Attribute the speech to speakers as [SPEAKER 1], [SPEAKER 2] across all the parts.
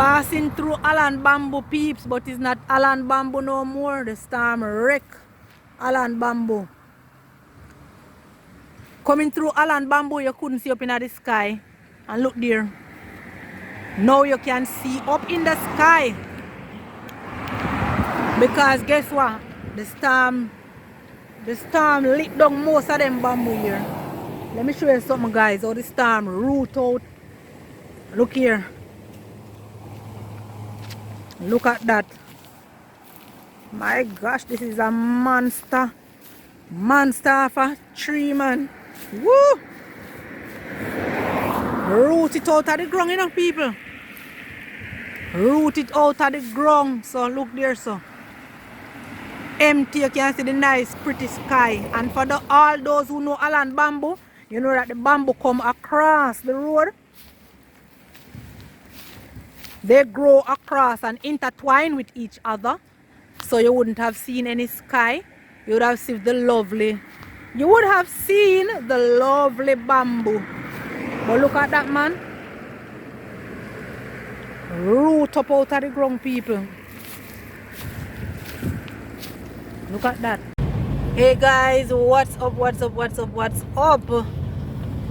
[SPEAKER 1] Passing through Alan Bamboo, peeps, but it's not Alan Bamboo no more. The storm wreck Alan Bamboo. Coming through Alan Bamboo, you couldn't see up in the sky. And look there. Now you can see up in the sky. Because guess what? The storm lit down most of them bamboo here. Let me show you something, guys, how the storm root out. Look here. Look at that. My gosh, this is a monster. Monster of a tree, man. Woo! Root it out of the ground, you know, people. Root it out of the ground. So look there, so. Empty, you can see the nice, pretty sky. And for all those who know Alan Bamboo, you know that the bamboo come across the road. They grow across and intertwine with each other. So you wouldn't have seen any sky. You would have seen the lovely bamboo. But look at that, man. Root up out of the ground, people. Look at that. Hey guys, what's up?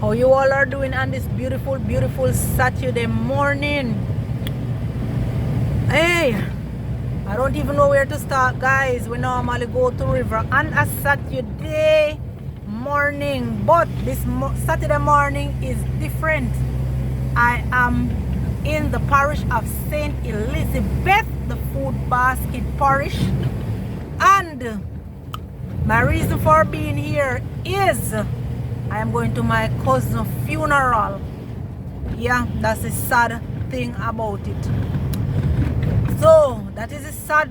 [SPEAKER 1] How you all are doing on this beautiful Saturday morning? Hey, I don't even know where to start, guys. We normally go to river on a Saturday morning, but this Saturday morning is different. I am in the parish of St. Elizabeth, the Food Basket Parish, and my reason for being here is I am going to my cousin's funeral. Yeah, that's the sad thing about it. So that is a sad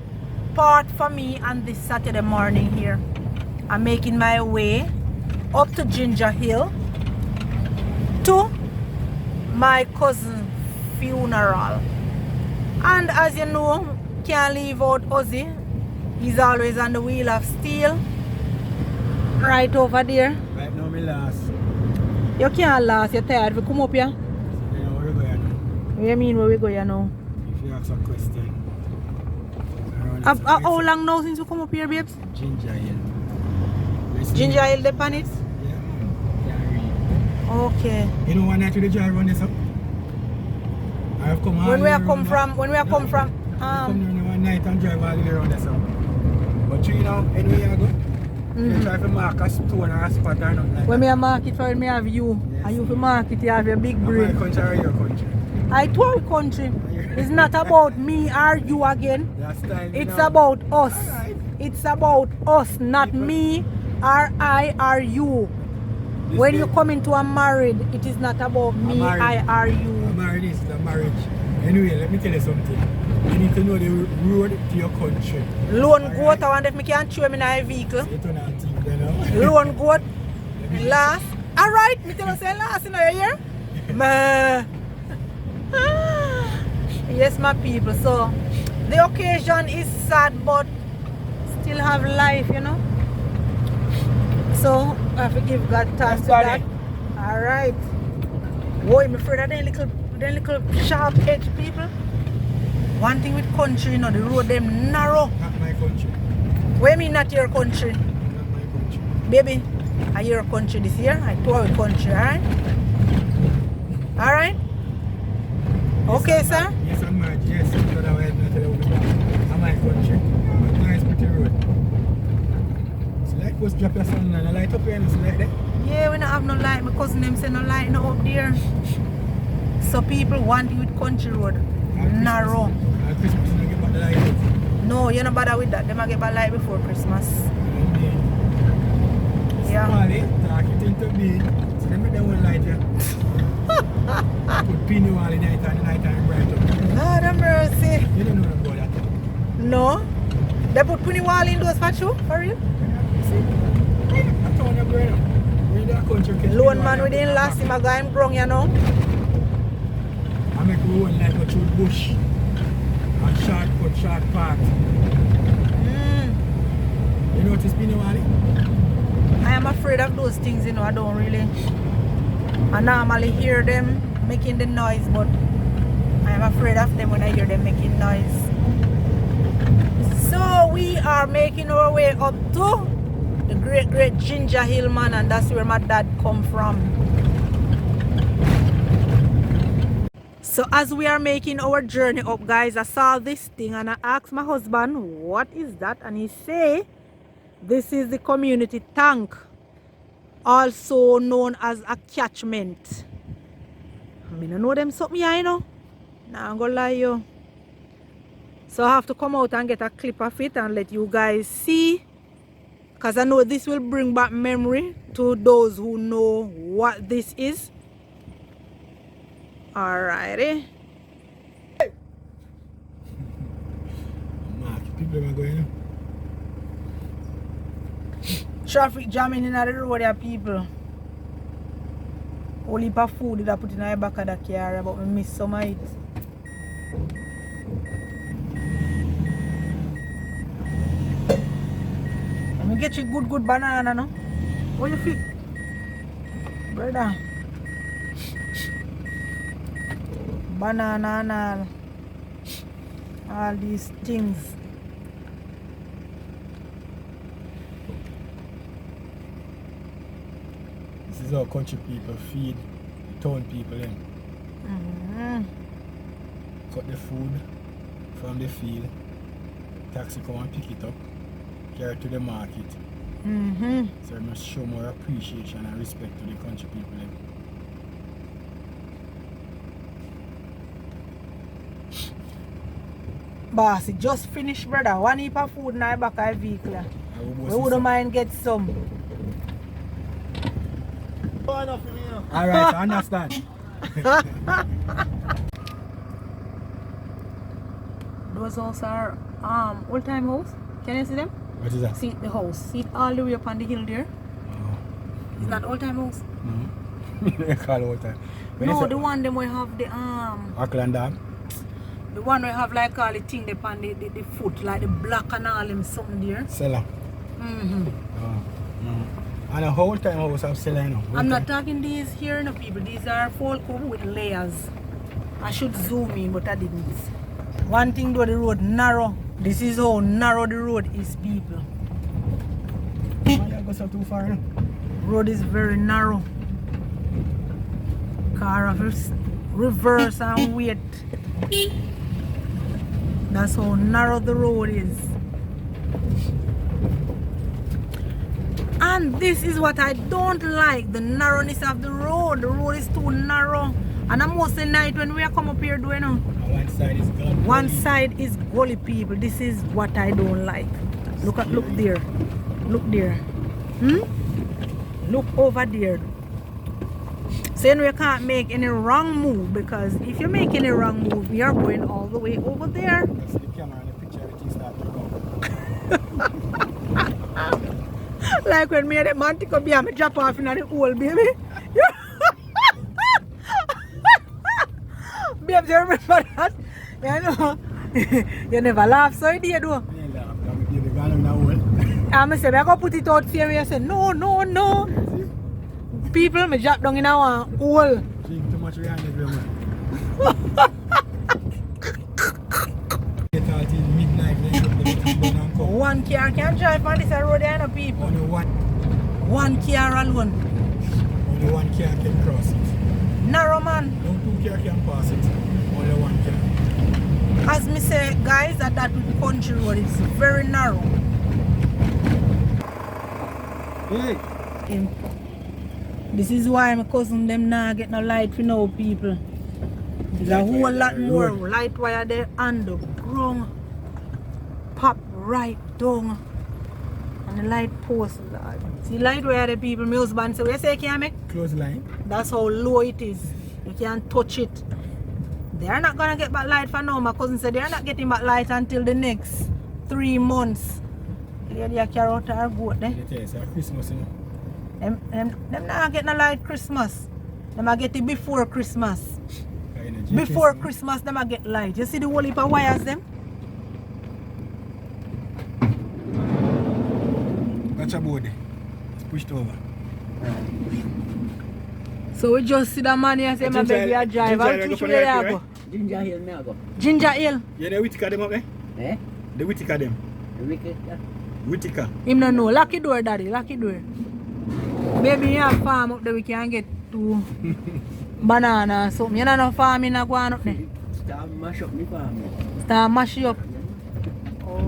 [SPEAKER 1] part for me on this Saturday morning here. I'm making my way up to Ginger Hill to my cousin's funeral. And as you know, can't leave out Ozzy. He's always on the wheel of steel. Right over there.
[SPEAKER 2] Right now me last.
[SPEAKER 1] You can't last, you're tired. We come up here.
[SPEAKER 2] You know where we go here now?
[SPEAKER 1] What do you mean where we go here now?
[SPEAKER 2] If you ask a question.
[SPEAKER 1] How long now since you come up here, babes?
[SPEAKER 2] Ginger Hill.
[SPEAKER 1] Ginger Hill, the pan it?
[SPEAKER 2] Yeah, man.
[SPEAKER 1] Okay.
[SPEAKER 2] You know one night we drive around this up? I have come
[SPEAKER 1] When we come from,
[SPEAKER 2] come here one night and drive all the way around this up. But you know, anyway I go. You try to mark a stone or a spot or nothing like
[SPEAKER 1] when
[SPEAKER 2] that.
[SPEAKER 1] me a market for me have you. Yes. And you for market you have your big brain.
[SPEAKER 2] My country or your country?
[SPEAKER 1] I told country. It's not about me or you again.
[SPEAKER 2] That's time,
[SPEAKER 1] it's about us.
[SPEAKER 2] Right.
[SPEAKER 1] It's about us, not me or I or you. When you come into a married, it is not about me, I or you.
[SPEAKER 2] A marriage is a marriage. Anyway, let me tell you something. You need to know the road to your country.
[SPEAKER 1] Lone goat, I wonder if I can show me in a vehicle. Lone goat, last. Alright, me tell you say last in a year. Yes, my people. So, the occasion is sad, but still have life, you know. So, I have to give God thanks for that. Alright. Boy, I'm afraid of them little sharp edge people. One thing with country, you know, the road them narrow.
[SPEAKER 2] Not my country.
[SPEAKER 1] What do you mean not your country?
[SPEAKER 2] Not my country.
[SPEAKER 1] Baby, are your country this year? I tour your country, alright? Alright? Okay, sir?
[SPEAKER 2] Yes, I'm married. Yes, otherwise not tell you I'm my country. Nice pretty road. So like was drop your son and a light up here and like that?
[SPEAKER 1] Yeah, we don't have no light. My cousin them say no light no up there. So people want you with country road. Narrow.
[SPEAKER 2] Christmas you get back the light.
[SPEAKER 1] No, you're not bother with that. They might get back light before Christmas. Yeah.
[SPEAKER 2] Talk it into me. So they make them one light here. Put pin wall in night and bright up.
[SPEAKER 1] Lord have mercy.
[SPEAKER 2] You don't know about that.
[SPEAKER 1] No. They put pin wall in those for sure? For real?
[SPEAKER 2] I'm telling you, bro. Where that country
[SPEAKER 1] Lone man within last him a guy him grown, you know.
[SPEAKER 2] I make a road like go through bush. And short path. You know what is pin wall?
[SPEAKER 1] I am afraid of those things, you know. I don't really. I normally hear them making the noise, but I'm afraid of them when I hear them making noise. So we are making our way up to the great Ginger Hill, man, and that's where my dad come from. So as we are making our journey up, guys, I saw this thing and I asked my husband, what is that? And he say, this is the community tank, also known as a catchment. I mean, I know them something here, you know. Nah, I'm gonna lie you. So I have to come out and get a clip of it and let you guys see. Because I know this will bring back memory to those who know what this is. Alrighty.
[SPEAKER 2] People are going.
[SPEAKER 1] Traffic jamming in the road, there people. Whole heap of food that I put in the back of the car, but we miss some of it. Let me get you good banana, no? What you feel? Brother. Banana and all these things.
[SPEAKER 2] This is how country people feed town people in. Cut the food from the field, taxi come and pick it up, carry it to the market. So we must show more appreciation and respect to the country people in.
[SPEAKER 1] Boss, it just finished, brother. One heap of food in the back of the vehicle. We wouldn't mind get some.
[SPEAKER 2] Alright, I understand.
[SPEAKER 1] Those houses are old time house. Can you see them?
[SPEAKER 2] What is that?
[SPEAKER 1] See the house. See it all the way up on the hill there.
[SPEAKER 2] Oh.
[SPEAKER 1] Is that old time house?
[SPEAKER 2] No. They call old time.
[SPEAKER 1] No, the one them we have the
[SPEAKER 2] Auckland Dam.
[SPEAKER 1] the one we have like all the thing they on the foot, like the black and all them something there.
[SPEAKER 2] Cellar. And a whole time house of cellar, you know.
[SPEAKER 1] I'm not talking these here, no people. These are folk home with layers. I should zoom in, but I didn't. One thing though, the road narrow. This is how narrow the road is, people.
[SPEAKER 2] Why you go so too far, you know?
[SPEAKER 1] Road is very narrow. Car of reverse and wait. That's how narrow the road is. And this is what I don't like, the narrowness of the road. The road is too narrow. And I'm mostly night when we come up here doing, you know.
[SPEAKER 2] One side is gully.
[SPEAKER 1] One side is gully, people. This is what I don't like. Look there. Look there. Look over there. Saying we can't make any wrong move, because if you make any wrong move, we are going all the way over there.
[SPEAKER 2] That's the camera and the picture, everything start to go.
[SPEAKER 1] Like when me and the man take up here, I drop off in the hole, baby. Babes, you remember that? You know, you never laugh, so you did, though.
[SPEAKER 2] I laugh, because baby gone in the hole.
[SPEAKER 1] I say, I go put it out here, and I say, no. People, me drop down in a hole.
[SPEAKER 2] Drink too much behind it, man. Get out in midnight, then go.
[SPEAKER 1] One car can drive on this road, there, no people.
[SPEAKER 2] Only
[SPEAKER 1] One car alone.
[SPEAKER 2] Only one car can cross it.
[SPEAKER 1] Narrow, man.
[SPEAKER 2] No two car can pass it. Only one car.
[SPEAKER 1] As me say, guys, that country road is very narrow.
[SPEAKER 2] Hey.
[SPEAKER 1] This is why my cousin them now get no light for no people. There's a whole lot more light wire there on the ground. Pop right down. And the light post. See light wire the people, my husband say, what you say can make?
[SPEAKER 2] Close line.
[SPEAKER 1] That's how low it is. You can't touch it. They're not gonna get back light for now. My cousin said they're not getting back light until the next 3 months. They carry out our goat there.
[SPEAKER 2] It's Christmas, you know.
[SPEAKER 1] Them not get no light Christmas. Them a get it before Christmas. Before Christmas, them a get light. You see the whole heap of wires them?
[SPEAKER 2] Watch a body. It's pushed over.
[SPEAKER 1] So we just see the man here say, my baby a drive. I'll teach you where you go.
[SPEAKER 3] Ginger Hill me I go.
[SPEAKER 1] Ginger Ale.
[SPEAKER 2] You know Whitaker them up there?
[SPEAKER 3] Eh?
[SPEAKER 2] The Whitaker them.
[SPEAKER 3] The wicked.
[SPEAKER 2] Whitaker.
[SPEAKER 1] Him no know. Lucky door, daddy. Lucky door. Maybe you have farm up there we can get to banana or something. You know no farming not going up there.
[SPEAKER 3] Start mash up me farm.
[SPEAKER 1] Start mash it up. Oh.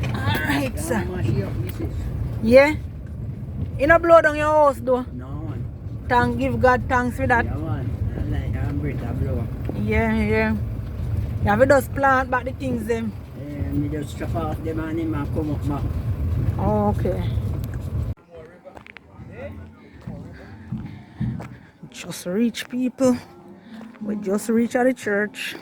[SPEAKER 1] Alright, sir.
[SPEAKER 3] Start mash it up, missus.
[SPEAKER 1] Yeah? You no blow down your house though.
[SPEAKER 3] No man.
[SPEAKER 1] Thank, give God thanks for that.
[SPEAKER 3] Yeah man. I like I'm great I blow.
[SPEAKER 1] Yeah. You have to just plant back the things them.
[SPEAKER 3] Me just chop off them and him and come up back.
[SPEAKER 1] Oh, okay. Just reach people. We just reach at the church.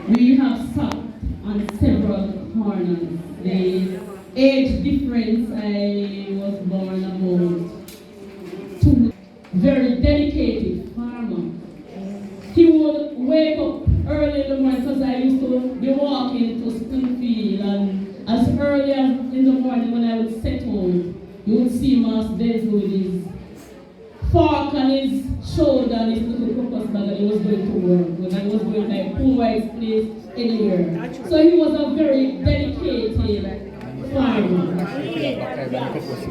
[SPEAKER 4] We have stopped on several corners. The age difference, I was born about 2. Very dedicated farmer. He would wake up early in the morning because I used to be walking to Springfield, and as early as in the morning when I would set out, you would see Master Denzel with his fork on his shoulder and his little crocus bag, and he was going to work. When I was going like Pool White's place anywhere. So he was a very dedicated farmer.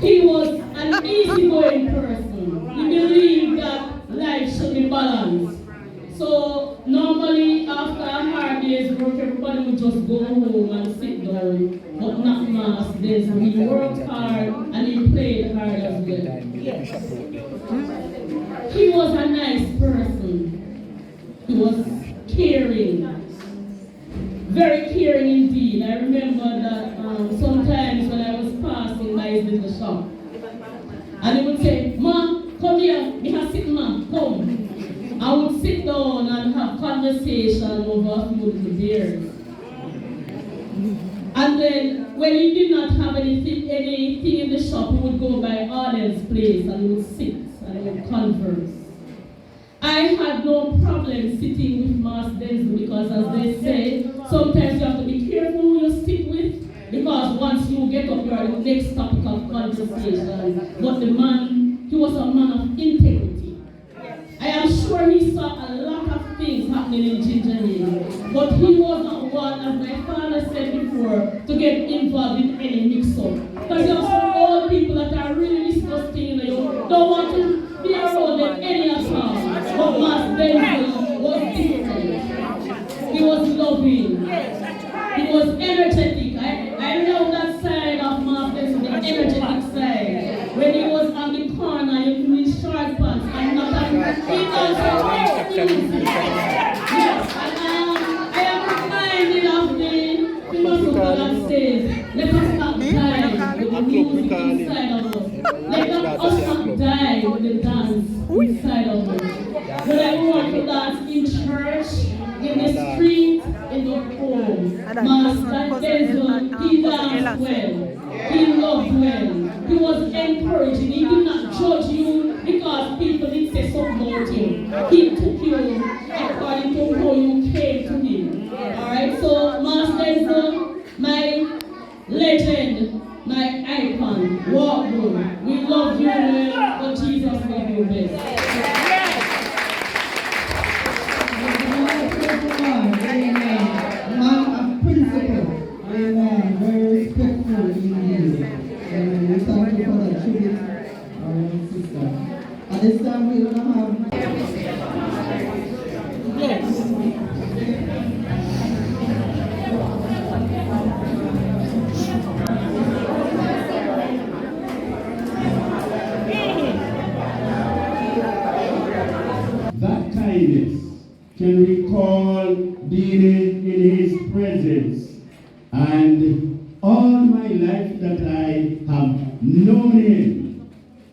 [SPEAKER 4] He was an easygoing person. He believed that life should be balanced. So normally after a hard day's work, everybody would just go home and sit down. But not Mass Days. We worked hard and he played hard as well. He was a nice person. He was caring. Very caring indeed. I remember that sometimes when I was passing by his little shop, and he would say, "Ma, come here, we have sit, ma, come." I would sit down and have conversation over a few little beers. And then when he did not have anything in the shop, he would go by Arden's place and he would sit and he would converse. I had no problem sitting with Mass Denzel because, as they say, sometimes you have to be careful who you sit with, because once you get up, you are the next topic of conversation. But the man, he was a man of integrity. I am sure he saw a lot of things happening in Ginger Hill, but he was not one, as my father said before, to get involved in any mix-up. Because there are some old people that are really disgusting, you don't want to be around them any at all. But Mass Denzel was different. He was loving. He was energetic. I love that side of Mass Denzel, the energetic side. When he was on the corner, you could read short pants and not a yes, and I am reminded of the philosopher that says, let us not die with the music inside of us. Let us not die with the dance inside of us. When I want to dance in church, in the street, in the home, Master Denzel, he danced well, he loved well, he was encouraging, he did not judge you because people did say something about you. He took you according to how you came to him. Alright, so Master Denzel, my legend, my icon, walk home. We love you well, but Jesus loves you best.
[SPEAKER 5] Man of principle. Amen. Very respectful indeed. Amen. We thank you for that tribute, our sister. At this time, we're going to have.
[SPEAKER 1] Yes.
[SPEAKER 6] That kindness can recall being in his presence, and all my life that I have known him,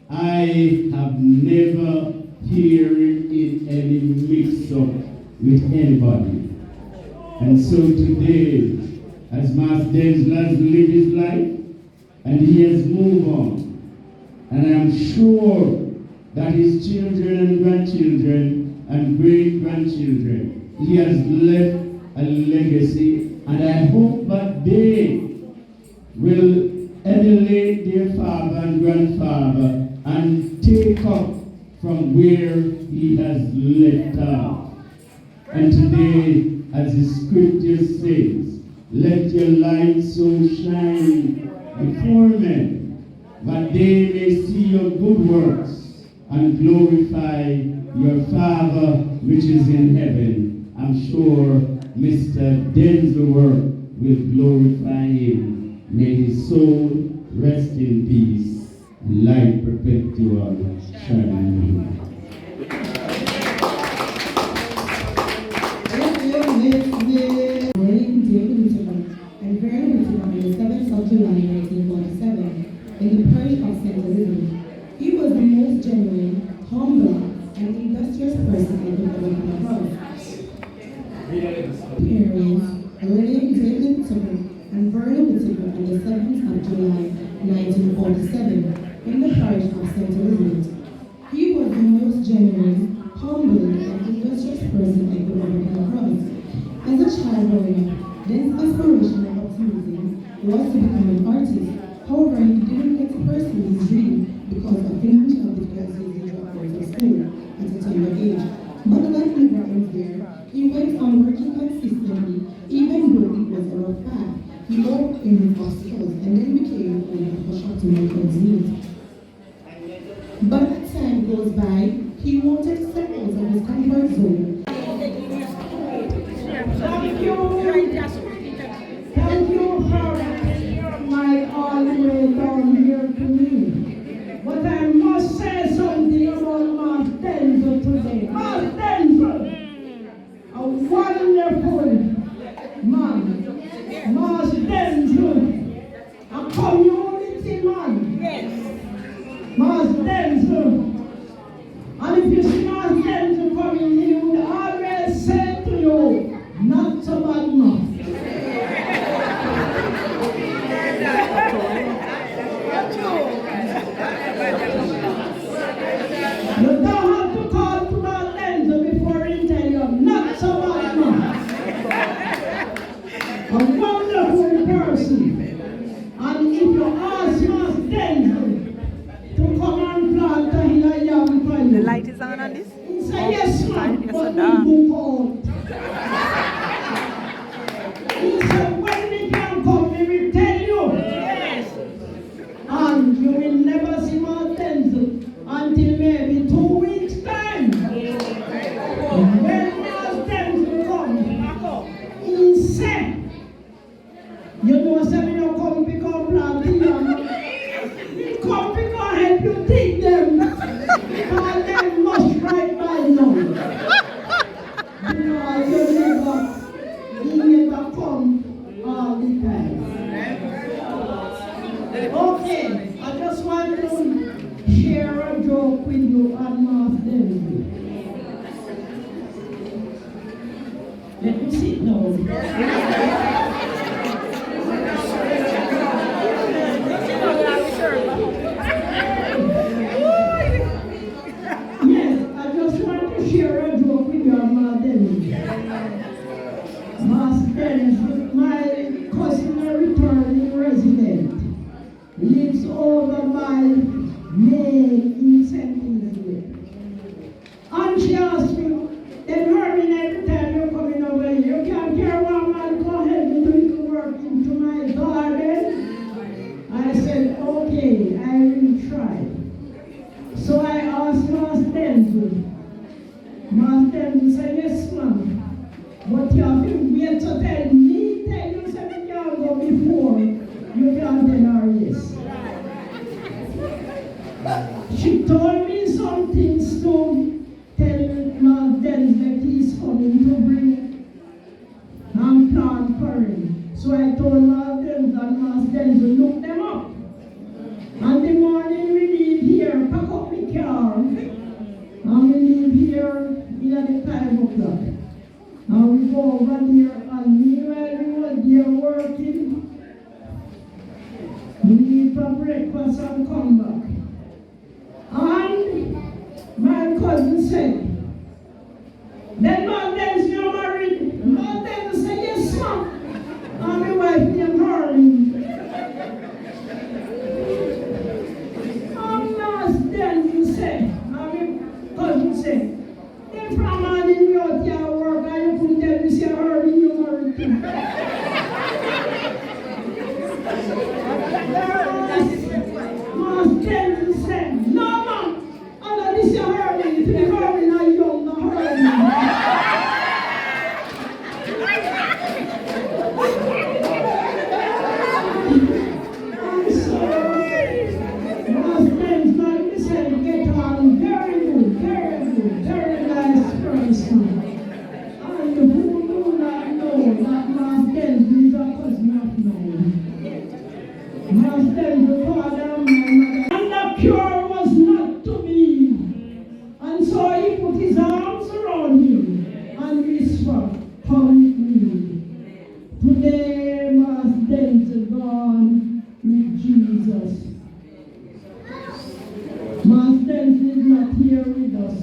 [SPEAKER 6] I have never heard in any mix-up with anybody. And so today, as Master Denzel has lived his life, and he has moved on, and I'm sure that his children and grandchildren and great-grandchildren, he has left a legacy, and I hope that they will emulate their father and grandfather and take up from where he has left off. And today, as the scripture says, let your light so shine before men, that they may see your good works and glorify your Father which is in heaven. I'm sure Mr. Denzel will glorify him. May his soul rest in peace, light perpetual shine.
[SPEAKER 5] And very written on the 7th of July 1947 in the parish of St. Elizabeth. He was the most genuine, humble, and industrious person I could ever come across. Parents, Lillian David Whittaker and Vernon Whittaker on the 7th of July 1947 in the parish of St. Elizabeth. He was the most genuine, humble, and industrious person I could ever come across. As a child growing up, Den's aspiration and optimism was to become an artist. However, he didn't get to pursue his dream because of financial difficulties he dropped out of school at a tender age. But like never ends there, he went on working consistently, even though it was a rough path. He worked in his obstacles and then became a pusher to make ends meet. But as time goes by, he wanted to step out of his comfort zone. community man. Mas Denzel. And if you see Mas Denzel coming, he would always say to you, not so bad man. You don't have to call to Mas Denzel before he tell you, not so bad man. A wonderful person. And if you ask Mas Denzel to come and plant a hill of yam for you,
[SPEAKER 1] The light is on this?
[SPEAKER 5] he say, yes, ma'am,
[SPEAKER 1] Yes,
[SPEAKER 5] but
[SPEAKER 1] sir.
[SPEAKER 5] we book out. He said, when we can come, we will tell you. And you will never see Mas Denzel until maybe 2 weeks' time. When Mas Denzel come, he said, you know, say me no come pick up planting yam. He come pick up help you take them. Because them must right by now. Because he never come all the time. Okay, I just want to share a joke with you and Mas Denzel. Let me sit down. Yes, I just want to share a joke with your mother. Mas Denzel, my cousin, a returning resident, lives over by Maine in St. Elizabeth. And she asked me, then Herman, every time you're coming over here, you can't care one man go ahead and do little work into my garden. I said, okay, I will try. So I asked Mas Denzel. Mas Denzel said, yes, ma'am. But you have to wait to tell me, tell you something you can't go before. You can't tell her yes. She told me some things to tell Mas Denzel that he's coming to bring and plant for him. So I told Mas Denzel and Mas Denzel look them up. And the morning we leave here, pack up the car, and we leave here at 5 o'clock. And we go over there, and meanwhile we were there working. We leave for breakfast and come back. And my cousin said, then Mas Denzel, you're married? Mas Denzel said, yes, ma'am. And my wife named Harley. Mas Denzel said, my cousin said, they from morning we out here work and you couldn't tell me say Harley you're married too. Mas Denzel said, no ma'am, I know this is Harley, if the Harley not young, not Harley. Today, Mas Denzel gone with Jesus. Mas Denzel is not here with us.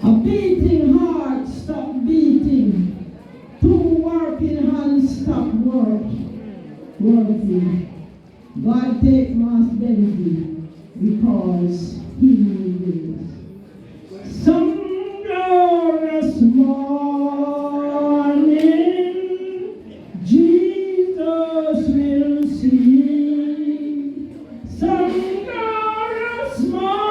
[SPEAKER 5] A beating heart stop beating. Two working hands stop working. God take Mas Denzel because he lives. Some glorious morning, Jesus will see. Some glorious morning.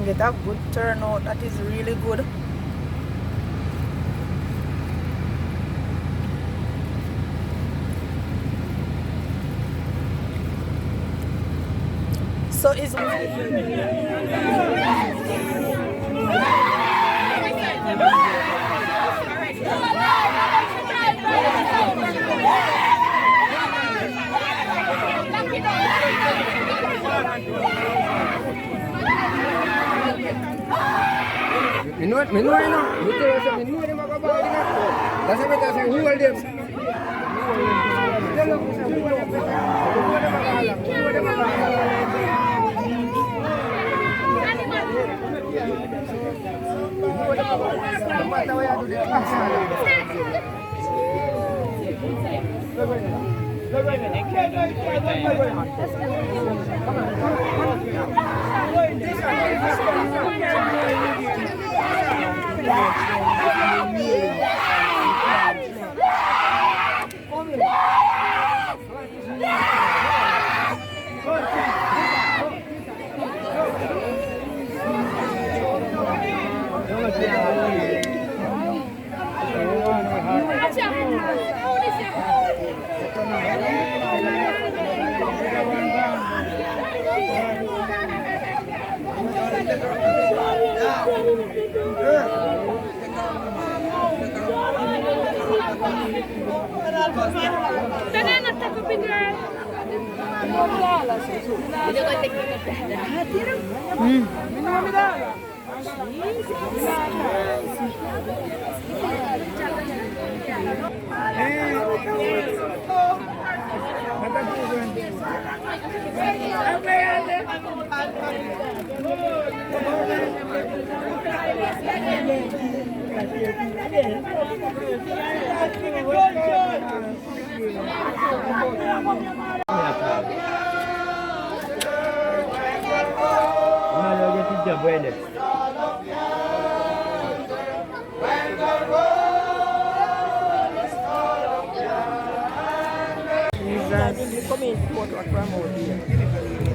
[SPEAKER 1] can get a good turnout. That is really good. So it's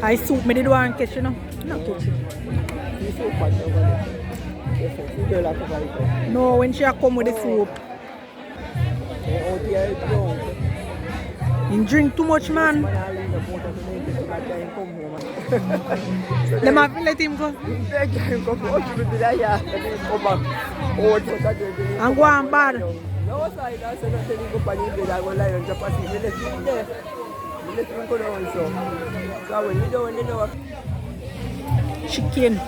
[SPEAKER 1] I soup me did one catch, you know. Not catch it. No, when she a come with the soup. You drink too much, man. Them have to let him go. And go on bad. Chicken.